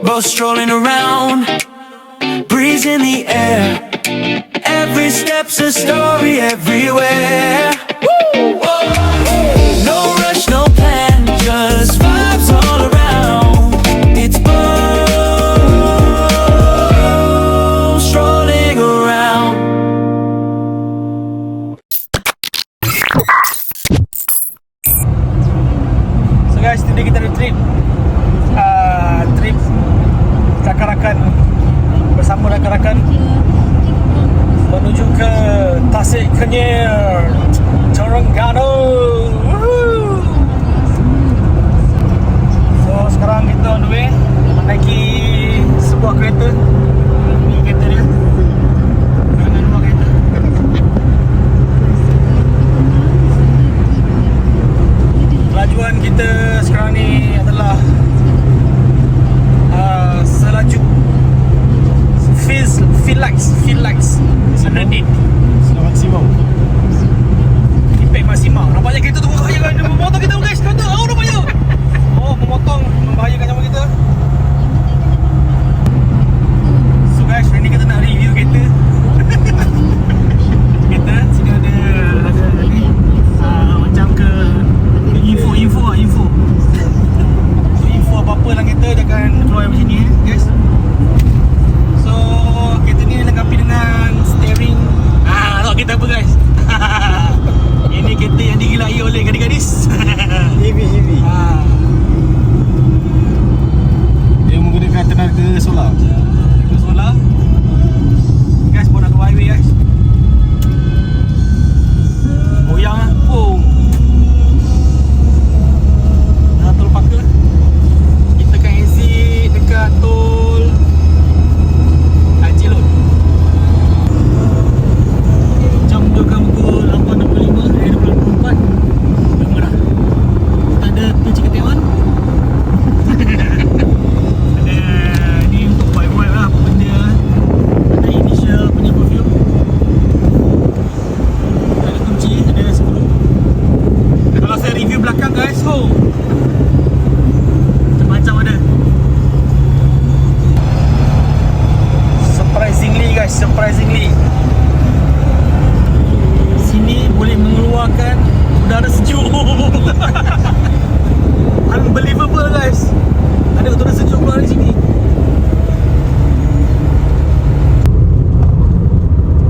both strolling around, breeze in the air. Every step's a story everywhere. Woo! No rush, no plan, just vibes all around. It's both strolling around. So guys, today kita ada trip rakan-rakan, bersama rakan-rakan menuju ke Tasik Kenyir, Terengganu. So sekarang kita on the way menaiki sebuah kereta. Ini kereta dia, dengan rumah kereta. Kelajuan kita sekarang ni adalah selaju feel likes 100. Maksimum. Impact maksimum. Nampaknya kereta tu membahayakan memotong kita guys. Kereta nampaknya. Membahayakan nyawa kita. So guys, hari ni kita nak review kereta. Kereta sini ada ni macam ke info. So info apa-apa dalam kereta dia akan keluar macam ni guys. So kereta ni dilengkapi dengan steering. Tahu kita apa guys? Ini kereta yang digilai oleh gadis-gadis. EV. Dia menggunakan tenaga solar. Tenaga solar. Guys, bawa nak ke highway guys. Goyang lah. Oh. Dah tol Paka. Kita akan exit dekat tol Haji Lodge. Jam menunjukkan pukul 8.25 dari 24. Dah merah. Kita ada Tujuh Ketewan. Ada ni untuk wipe-wipe lah apa benda. Ada initial punya perfume. Ada kunci, ada 10. Kalau saya review belakang guys, macam-macam ada. Surprisingly sini boleh mengeluarkan udara sejuk. Unbelievable guys. Ada udara sejuk keluar dari sini.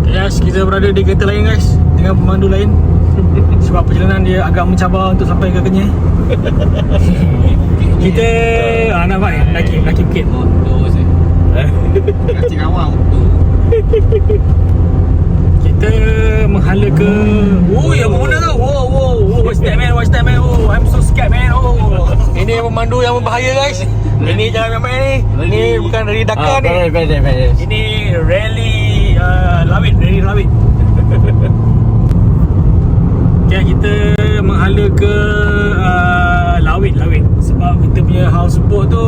Yes, kita berada di kereta lain guys, dengan pemandu lain. Sebab perjalanan dia agak mencabar untuk sampai ke Kenyir. Kita nak baik laki bukit. Kacing awam. Kita menghala ke yang mana tu? Watch that man. Oh, I'm so scared man. Ini pemandu yang berbahaya guys. Ini jangan main-main ni. Ini bukan dari Dakar ni. Ini rally Lawit. Okay, kita menghala ke Lawit. Sebab kita punya houseboat tu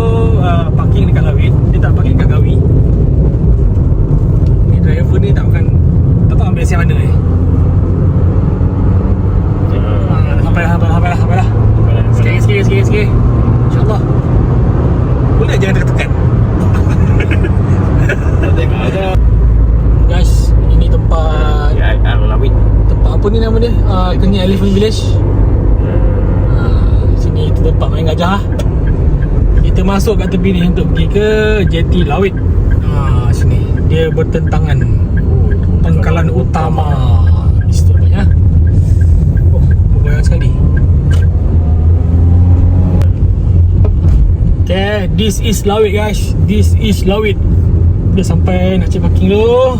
parking dekat Lawit. Dia tak parking dekat Gawi. Ni driver ni tak tahu ambil siapa mana ni. Sampailah. Sikit. InsyaAllah. Boleh jangan tekan. Guys, ini tempat Lawit. Tempat apa ni nama dia? Kenyir Elephant Village. Sini itu tempat main gajah. Kita masuk kat tepi ni untuk pergi ke Jeti Lawit. Sini dia bertentangan pangkalan utama. Di situ banyak. Bergoyang sekali. Okay, this is Lawit guys. Dah sampai nak cek parking dulu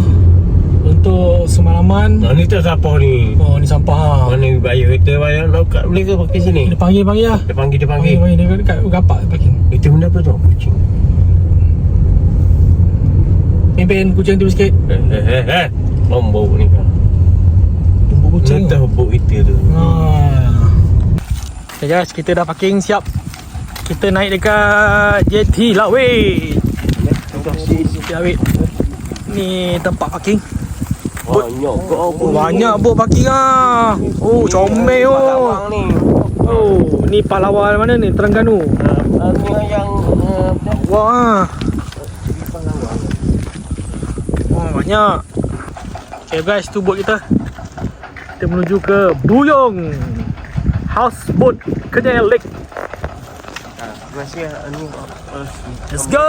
untuk semalaman. Ni tak sampah ni. Oh, ni sampah. Mana bayar kereta bayar lokat boleh ke parking sini? Dia panggil lah. Dia panggil. Dia dekat gapak parking. Itu benda apa tu? Kucing. Pimpin kucing tu sikit. Bau ni kan. Tumbuh kucing. Tahu bau itu tu. Okay guys, kita dah parking siap. Kita naik dekat Jeti Lawit. Ni tempat parking. Banyak bot parking lah. Oh, comel oh. Oh, ni Pahlawan mana ni? Terengganu. yang Wah. Oh, banyak. Okay guys, tu boat kita. Kita menuju ke Buyong Houseboat Kenyal Lake. Masih ni Let's go.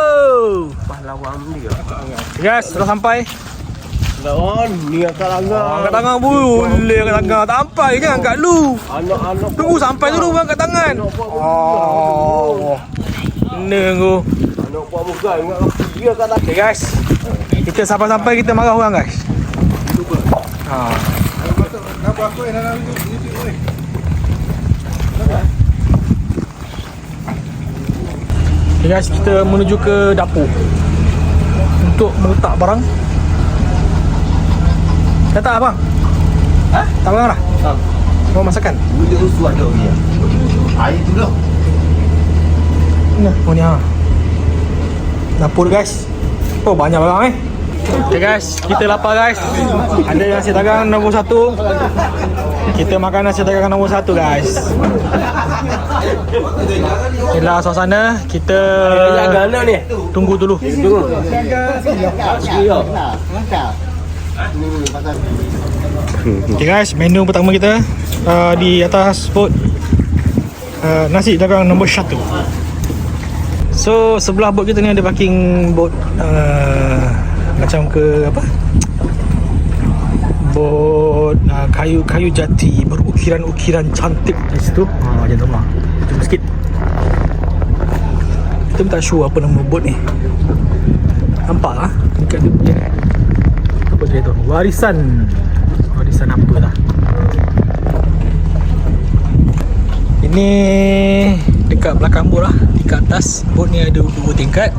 pahlawan dia. Guys, sudah sampai. Lawan ni angkat langgar. Angkat tangan boleh angkat tangan. Tak sampai je angkat lu. Anak-anak Tunggu sampai dulu baru angkat tangan. Oh. Nenggu. anak buat muka ingat dia kat atas. Okay guys. Kita sampai-sampai kita marah orang guys. Ha. Okay guys, kita menuju ke dapur untuk meletak barang. Dah tak abang? Ha? Tak barang dah? Ha. Mau masakan? Dia usul ada dia. Air tu dah. Oh ni ha. Dapur guys. Oh banyak barang Okay guys, kita lapar guys. Ada nasi dagang nombor 1. Kita makan nasi dagang nombor 1 guys. Inilah suasana. Kita Anak ni. tunggu dulu. Tunggu. Sekilo. Okay guys, menu pertama kita di atas boat, nasi dagang nombor 1. So sebelah boat kita ni ada parking boat, macam ke apa, boat kayu jati berukiran-ukiran cantik di situ. Macam tu lah. Jom sikit. Kita pun tak sure apa nama boat ni. Nampak lah dekat dia punya apa dia tu, warisan apa lah. Ini dekat belakang boat lah. Dekat atas boat ni ada 2 tingkat.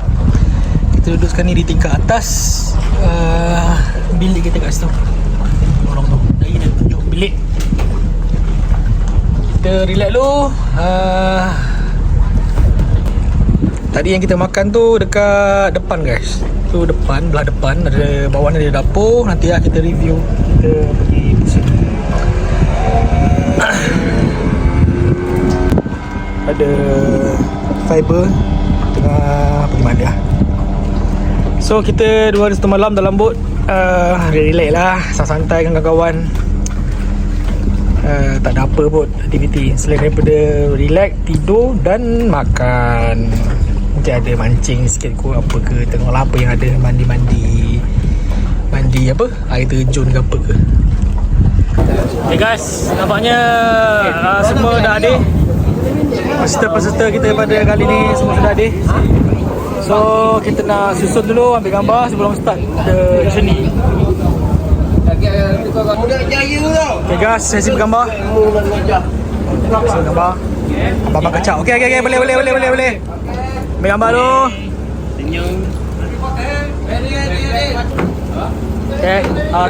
Kita duduk sekarang ni di tingkat atas. Bilik kita kat situ. Tolong tu. Lagi nak tunjuk bilik. Kita relax dulu. Tadi yang kita makan tu dekat depan guys. Tu depan, belah depan ada, bawah ni ada dapur. Nanti lah kita review. Kita pergi sini. Ada fiber tengah pergi mandi lah. So kita 2 hari 1 malam dalam boat. Relax lah, santai dengan kawan-kawan. Tak ada apa pun aktiviti selain daripada relax, tidur dan makan. Mungkin ada mancing sikit ke apa ke, tengoklah apa yang ada, mandi apa, air terjun ke apa ke. Okay guys, nampaknya semua dah ada. Peserta-peserta kita pada kali ni semua sudah ada. So kita nak susun dulu, ambil gambar sebelum start the journey. Okay guys, sesi bergambar. Sesi bergambar. Abang kacau. Okay, boleh. Ambil gambar dulu. Okay,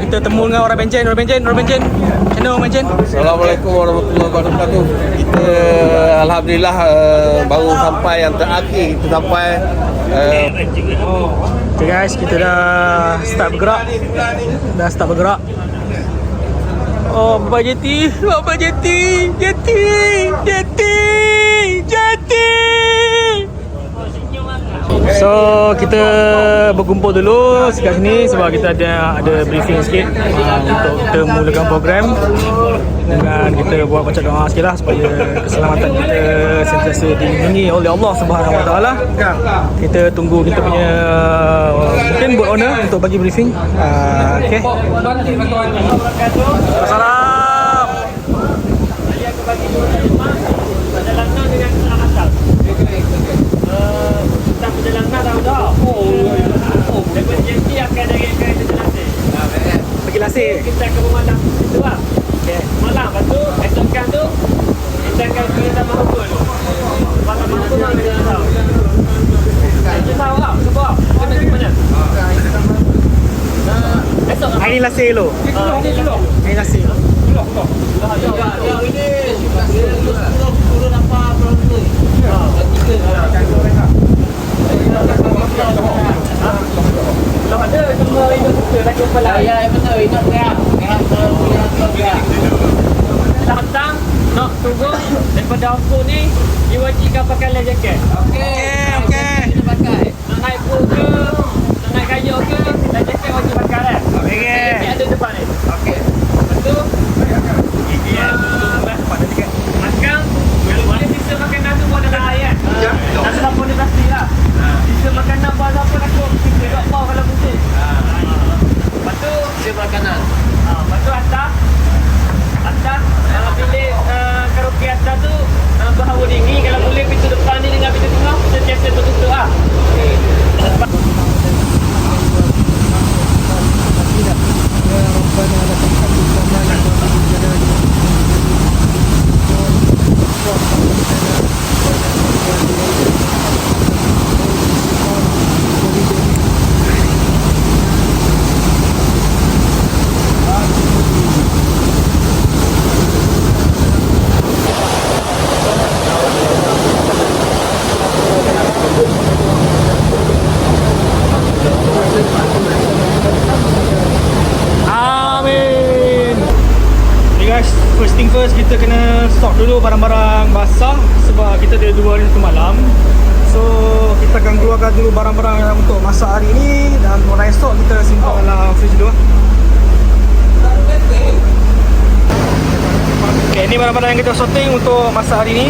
kita temu dengan orang Bencen. Channel orang Bencen. Assalamualaikum warahmatullahi wabarakatuh. Kita alhamdulillah baru sampai yang terakhir. Kita sampai Okay guys, kita dah start bergerak. Oh, Bapak Jeti. So kita berkumpul dulu sekat sini sebab kita ada briefing sikit untuk kita mulakan program. Dan kita buat baca doa sikit lah supaya keselamatan kita sentiasa dilindungi oleh Allah Subhanahu Wa Taala. Kita tunggu kita punya mungkin boat owner untuk bagi briefing. Okay. Salam. Saya akan bagi perjalanan dengan asal. Tak perjalanan dah. Lepas JT akan dari pergi Lasir. Kita ke rumah dah situ lah. Okay. Malam lepas tu, esokkan tu kita akan pergi sama Hukul tu. Malam Hukul lah kita tahu. Kita tahu lah, sebab kita pergi mana? Esok lah. Hari Lasir dulu. Hari Lasir. Ini dapat berapa? Kalau ada semua itu kita lagi kepala. Ya, betul. Itu dia. Datang nak tunggu daripada aku ni Dia wajibkan pakai life jacket. Okey. Kita pakai. Nak naik boat ke, nak naik kayak ke, life jacket wajib pakai kan. Okey. Ini ada depan ni. Okey. Betul? Ini ya. Pada dekat. Sekarang boleh sisa makanan tu buat dalam air kan. Nasi lapar ni plastik lah. Sisa makanan buat apa nak buat kita kat bawah kalau putih. Lepas tu Sisa makanan. lepas tu atas bilik karaoke atas tu berhawa dingin. Kalau boleh pintu depan ni dengan pintu tengah sentiasa tertutup lah. Amin. Okay guys, first thing first, kita kena stock dulu barang-barang basah sebab kita ada 2 hari 1 malam. So kita akan keluarkan dulu barang-barang yang untuk masak hari ni, dan orang esok kita simpan dalam fridge dulu. Okay, ni barang-barang yang kita sorting untuk masak hari ni.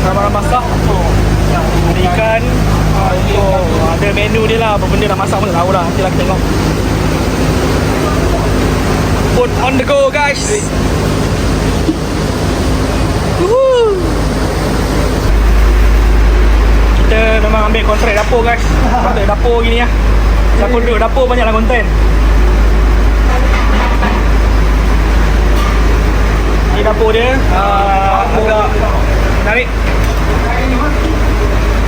Barang-barang basah. Ada ikan, untuk ada menu dia lah, apa benda nak masak pun tak tahu lah, nanti lah kita tengok. Boat on the go guys. Woohoo. Kita memang ambil kontrak dapur guys. Kontrak dapur gini lah. Siapa duduk dapur banyaklah konten. Ni dapur dia. Agak menarik.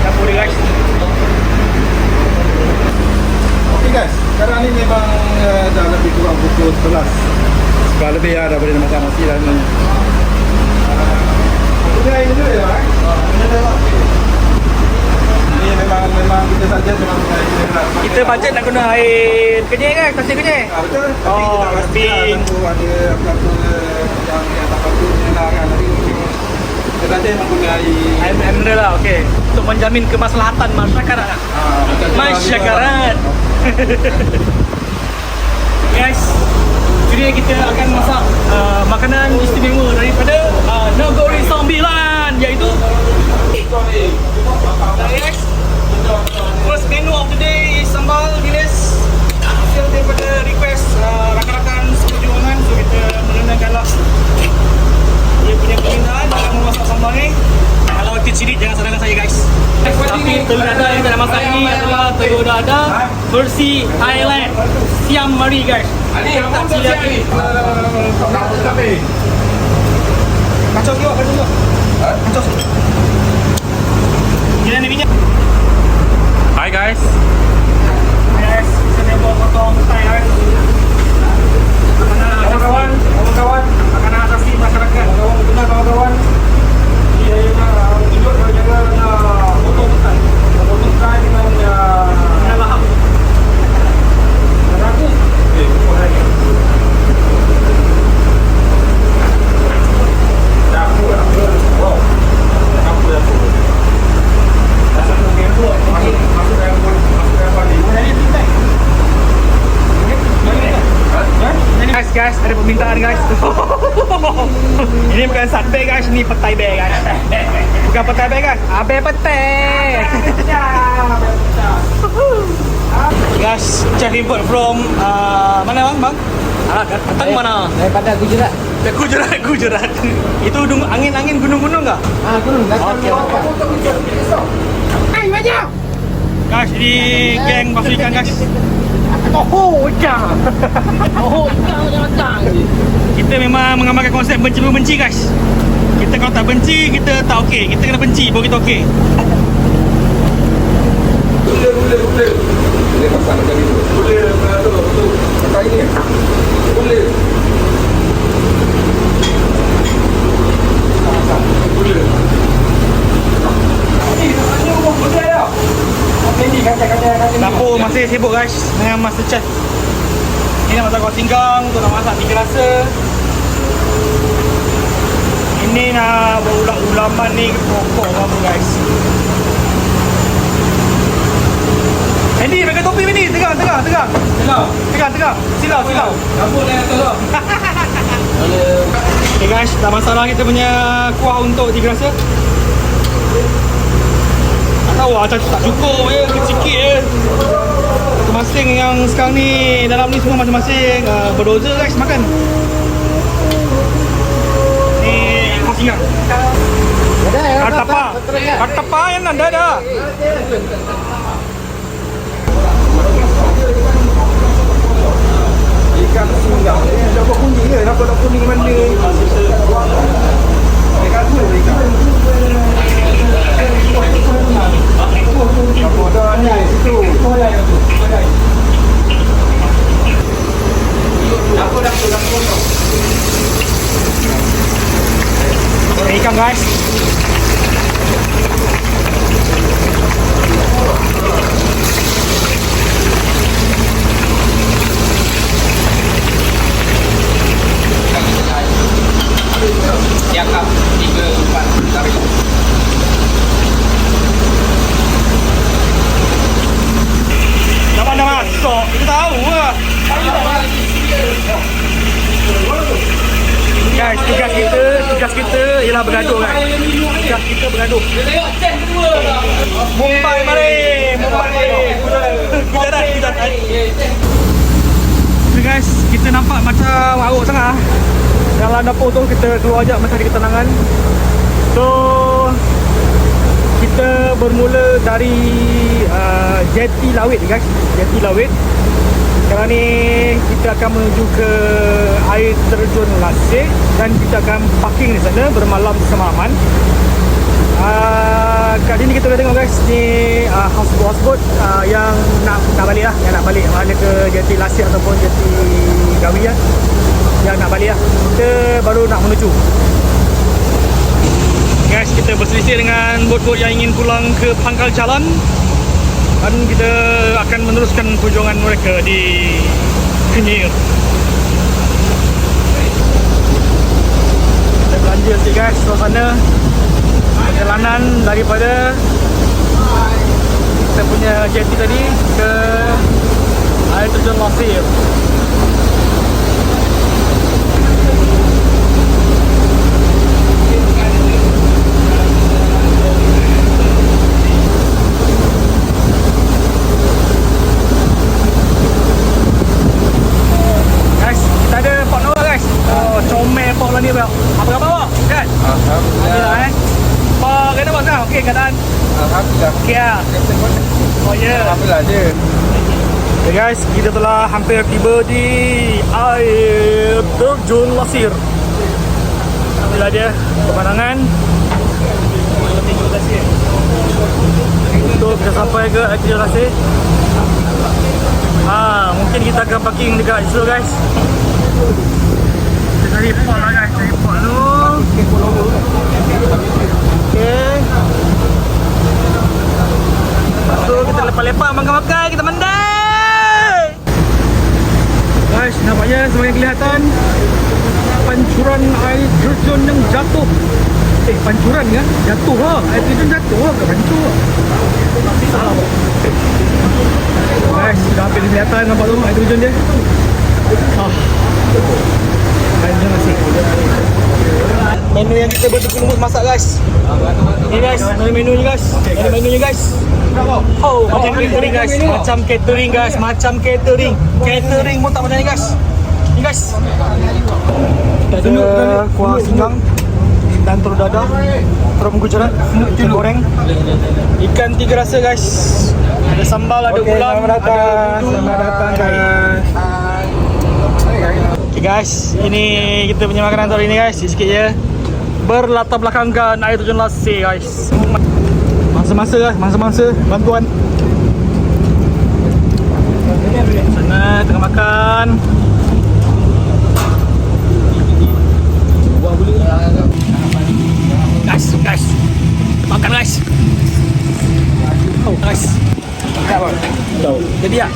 Dapur dia guys. Okey guys, sekarang ni memang dah lebih kurang pukul 11. Sebab lebih dah boleh masak nasi dah sebenarnya. Ini air dulu ya, Ini memang kita saja memang Kita bajet nak guna air kenyek kan? Kasih kenyek? betul. Tapi Oh, kita mesti. ada apa-apa yang tak patutnya lah kan. Tapi kita saja memang guna air. Air mineral lah, okey. Untuk menjamin kemaslahatan masyarakat. Masyarakat. Guys, jadi kita akan masak makanan istimewa daripada Negeri Sembilan, iaitu guys, first menu of the day is sambal gilis, hasil daripada request rakan-rakan seperjuangan. So kita mengenalkanlah dia punya permintaan dalam memasak sambal ni. Kalau itu cirit, jangan salahkan saya guys. Tapi telur dadah yang kita nak masak ni adalah telur dadah versi Thailand, Siam Mari guys. Tak cili hati. Kacau juga, kacau juga. Kacau. Gila ni minyak. Hi guys. Yes, kita nak potong Thai guys. Kawan-kawan, makanan asasi masyarakat. Kawan-kawan. Dia yang hidup jaga potong Thai. Potong Thai dengan lahap. Ragu. Guys, ada permintaan guys. Ini bukan satay guys, ini petai bear guys. Bukan petai bear guys, abe petai. Guys, chef import from mana bang? Datang mana? Daripada Gujarat. Gujarat. Itu angin-angin gunung-gunung enggak? Gunung Okey. Guys, ini geng basuh ikan guys. Oh, ikan. Kita memang mengamalkan konsep benci-membenci guys. Kita kalau tak benci, kita tak okey. Kita kena benci baru kita okey. Boleh. Boleh masak macam ni. Boleh betul. Masak ini. Boleh. Boleh. Dapur masih sibuk guys dengan master chef. Ini nak masak kuah singkang, untuk nak masak tiga rasa. Ini Ini nak ulam-ulaman ni pokok apa guys. Andy, pakai topi ni. Tegang. Silau. Rambut yang tolong. Okay guys, dah masalah kita punya kuah untuk tiga rasa. Tak tahu lah, tak cukup je, sikit je. Masing-masing yang sekarang ni, dalam ni semua masing-masing berdoza guys makan. Ni khas ingat. Kartapa yang ada. Ikan singgang. Dah kuning ke? Nampak dah kuning mana? Ikan tu ikan. Apa dah ni? Situ. Dapur. Ikan guys. Siakap 3-4 tarik. Dah masuk, kita tahu lah. Guys, tugas kita ialah bergaduh guys. Tugas kita bergaduh. Mumbai mari. Kita dah. Okay guys, kita nampak macam aruk sangat. Dalam dapur tu kita keluar je macam di ketenangan. So kita bermula dari jeti Lawit guys. Jeti Lawit. Sekarang ni kita akan menuju ke air terjun Lasir dan kita akan parking di sana bermalam semalam. Kali ni kita boleh tengok guys ni houseboat yang nak balik lah, yang nak balik mana ke jeti Lasir ataupun jeti Gawi lah. Yang nak balik lah. Kita baru nak menuju. Guys, kita berselisih dengan bot-bot yang ingin pulang ke pangkal jalan. Dan kita akan meneruskan perjuangan mereka di Kenyir. Kita belanja sikit guys, suasana perjalanan daripada kita punya jeti tadi ke air terjun Lasir. Ni bro. Apa khabar bro? Kan? Alhamdulillah. Pak, kena buat dah. Okey keadaan. Alhamdulillah. Okey ah. Oh ya. Yeah. Alhamdulillah je. Okay guys, kita telah hampir tiba di air terjun Lasir. Inilah dia pemandangan. Untuk kita sampai ke air terjun Lasir. Mungkin kita akan parking dekat situ guys. Cari pot lah guys, cari pot tu. Okay. Lepas tu kita lepak-lepak, makan-makan, kita mandai. Guys, nampaknya sebagai kelihatan pancuran air terjun yang jatuh. Pancuran kan? Jatuh lah. Air terjun jatuh lah, bukan pancur. Salah. Guys, sudah hampir kelihatan nampak tu air terjun dia. Menu yang kita betul-betul masak guys. Ni guys, menu-menunya guys. Menu-menunya guys. Oh, macam catering guys. Macam catering. Catering pun tak macam ni guys. Ni guys. Kita ada kuah singgang dan telur dadah from Gujarat, ikan goreng, ikan tiga rasa guys. Ada sambal, ada ulam, ada putu. Selamat datang guys. Okay guys, ini kita punya makanan hari ini guys. Sikit je berlatar belakangkan air terjun Lasir guys. Mangsa-mangsa bantuan. Sana tengah makan. Guys. Makan guys. Oh guys. Jadi ya.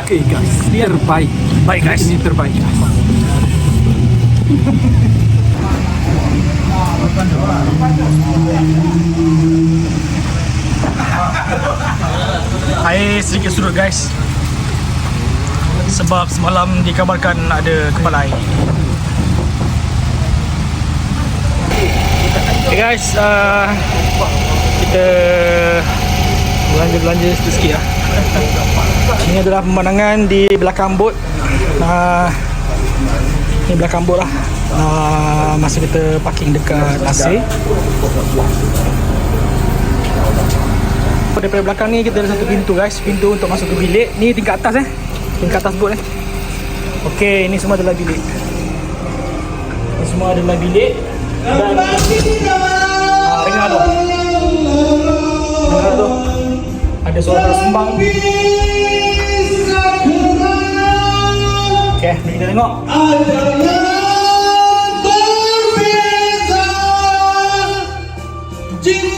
Okay guys. Terbaik. Baik guys. Ini terbaik guys. Air sedikit surut guys, sebab semalam dikabarkan ada kepala air. Okay guys, kita belanja sikit-sikit lah. Ini adalah pemandangan di belakang bot. Ini belakang bot lah. Masa kita parking dekat AC. Daripada belakang ni kita ada satu pintu guys, pintu untuk masuk ke bilik. Ni tingkat atas tingkat atas bot Okey, ini semua adalah bilik. Ini semua adalah bilik. Dan dengar tu. Dengar tu. Ada suara tersembang. Okey, ni kita tengok. Cinta